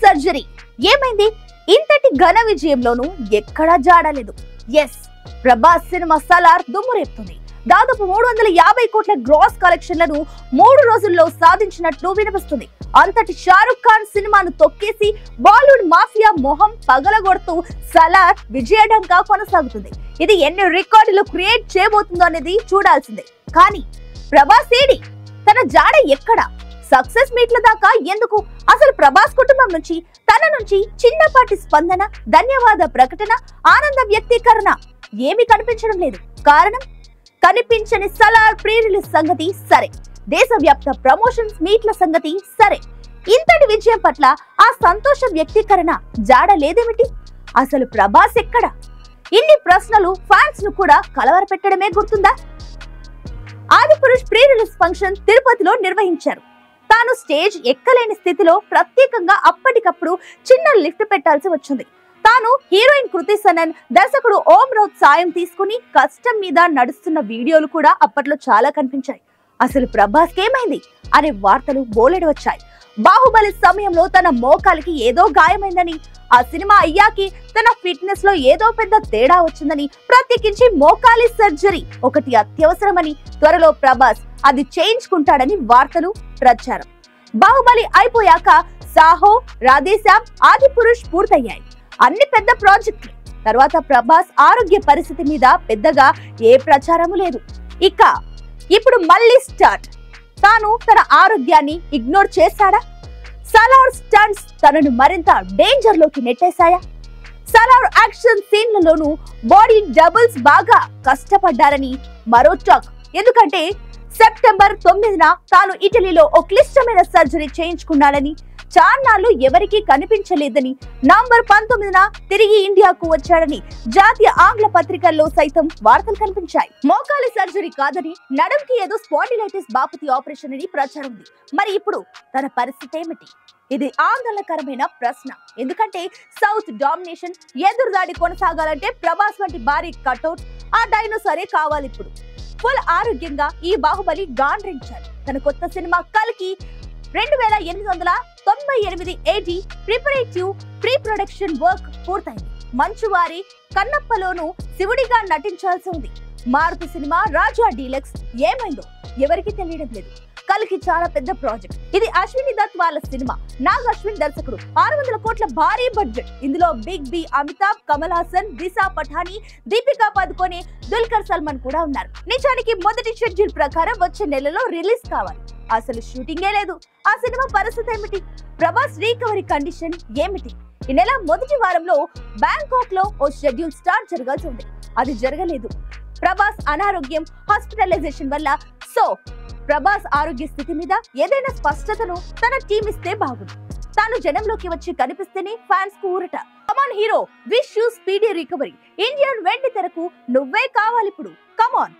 Surgery ఏమైంది? ఇంతటి ఘన విజయంలోనూ ఎక్కడా జాడలేదు. ఎస్, ప్రభాస్ సినిమా సలార్ దుమ్మురేపుతుంది. దాదాపు 350 కోట్ల గ్రాస్ కలెక్షన్లను 3 రోజుల్లో సాధించినట్లు వినిపిస్తుంది. అంతటి షారుఖ్ ఖాన్ సినిమాను తొక్కేసి బాలీవుడ్ మాఫియా మొహం పగలగొడుతూ సలార్ విజయడంగా కొనసాగుతుంది. ఇది ఎన్ని రికార్డులు క్రియేట్ చేయబోతుందో అనేది చూడాల్సిందే. కానీ ప్రభాస్ ఏడి? తన జాడ ఎక్కడ? సక్సెస్ మీట్ల దాకా ఎందుకు? అసలు ప్రభాస్ కుటుంబం నుంచి, తన నుంచి చిన్నపాటి స్పందన, ధన్యవాద ప్రకటన, ఆనంద వ్యక్తీకరణ ఏమీ కనిపించడం లేదు. కారణం, కనిపించని సలార్ ప్రీ రిలీజ్ సంగతి సరే, దేశవ్యాప్త ప్రమోషన్స్ మీట్ల సంగతి సరే, ఇంతటి విజయం పట్ల ఆ సంతోష వ్యక్తీకరణ జాడ లేదేమిటి? అసలు ప్రభాస్ ఎక్కడ? ఇన్ని ప్రశ్నలు ఫ్యాన్స్ ను కూడా కలవరపెట్టడమే గుర్తుందా? ఆదిపురుష్ ప్రీ రిలీజ్ ఫంక్షన్ తిరుపతిలో నిర్వహించారు. తాను స్టేజ్ ఎక్కలేని స్థితిలో ప్రత్యేకంగా అప్పటికప్పుడు చిన్న లిఫ్ట్ పెట్టాల్సి వచ్చింది. తాను హీరోయిన్ కృతి సనన్, దర్శకుడు ఓం రౌత్ సాయం తీసుకుని కష్టం మీద నడుస్తున్న వీడియోలు కూడా అప్పట్లో చాలా కనిపించాయి. అసలు ప్రభాస్ ఏమైంది అనే వార్తలు బోలెడు వచ్చాయి. బాహుబలి సమయంలో తన మోకాలికి ఏదో గాయమైందని, ఆ సినిమా అయ్యాకి తన ఫిట్నెస్ లో ఏదో పెద్ద తేడా వచ్చిందని, ప్రత్యేకించి మోకాలి సర్జరీ ఒకటి అత్యవసరమని, త్వరలో ప్రభాస్ అది చేయించుకుంటాడని వార్తలు ప్రచారం. బాహుబలి అయిపోయాక సాహో, రాధేశ్యామ్, ఆదిపురుష్ పూర్తయ్యాయి. అన్ని పెద్ద ప్రాజెక్టులు. తర్వాత ప్రభాస్ ఆరోగ్య పరిస్థితి మీద పెద్దగా ఏ ప్రచారము లేదు. ఇక ఇప్పుడు మళ్ళీ స్టార్ట్. తాను తన ఆరోగ్యాన్ని ఇగ్నోర్ చేశాడా? సలార్ స్టంట్స్ తనను మరింత డేంజర్ లోకి నెట్టేశాయా? సలార్ యాక్షన్ సీన్లలోనూ బాడీ డబుల్స్ బాగా కష్టపడ్డారని మరో టాక్. ఎందుకంటే సెప్టెంబర్ 9న తాను ఇటలీలో ఓ క్లిష్టమైన సర్జరీ చేయించుకున్నాడని, చాన్నాళ్లు ఎవరికీ కనిపించలేదని, నవంబర్ 19న తిరిగి ఇండియాకు వచ్చాడని జాతీయ ఆంగ్ల పత్రికల్లో సైతం వార్తలు కనిపించాయి. మోకాలి సర్జరీ కాదని, నడుంకి ఏదో స్పాండిలైటిస్ బాపతి ఆపరేషన్ అని ప్రచారం ఉంది. మరి ఇప్పుడు తన పరిస్థితి ఏమిటి? ఇది ఆందోళనకరమైన ప్రశ్న. ఎందుకంటే సౌత్ డామినేషన్ ఎదురుదాడి కొనసాగాలంటే ప్రభాస్ వంటి భారీ కటౌట్, ఆ డైనోసారే కావాలి. ఇప్పుడు ఫుల్ ఆరోగ్యంగా ఈ బాహుబలి గాండ్రించాడు. తన కొత్త సినిమా కల్కి 2898 AD preparative pre production work పూర్తయింది. మంచువారి కన్నప్పలోనూ శివుడిగా నటించాల్సి ఉంది. మారుతి సినిమా రాజా డీలక్స్ ఏమైందో ఎవరికి తెలియడం లేదు. కల్కి చాలా పెద్ద ప్రాజెక్ట్. ఇది అశ్విని దత్ వాళ్ళ సినిమా. నాగ్ అశ్విన్ దర్శకుడు. 600 కోట్ల భారీ బడ్జెట్. ఇందులో బిగ్ బి, అమితాబ్, కమల్ హాసన్, దిశా పఠానీ, దీపికా పదుకొనే, దుల్కర్ సల్మాన్ కూడా ఉన్నారు. నిజానికి మొదటి షెడ్యూల్ ప్రకారం వచ్చే నెలలో రిలీజ్ కావాలి. అసలు షూటింగే లేదు. ఆ సినిమా పరిస్థితి ఏమిటి? ప్రభాస్ రికవరీ కండిషన్ ఏమిటి? ఈ నెల మొదటి వారంలో బ్యాంకాక్ లో ఓ షెడ్యూల్ స్టార్ట్ జరగాల్సి ఉంది. అది జరగలేదు. ప్రభాస్ అనారోగ్యం, హాస్పిటలైజేషన్ వల్ల. సో ప్రభాస్ ఆరోగ్య స్థితి మీద ఏదైనా స్పష్టతను తన టీం ఇస్తే బాగుంది. తాను జనంలోకి వచ్చి కనిపిస్తేనే ఫ్యాన్స్ కు ఊరట. Come on hero, wish you speedy recovery. Indian వెండి తెరకు నువ్వే కావాలి ఇప్పుడు. కమాన్.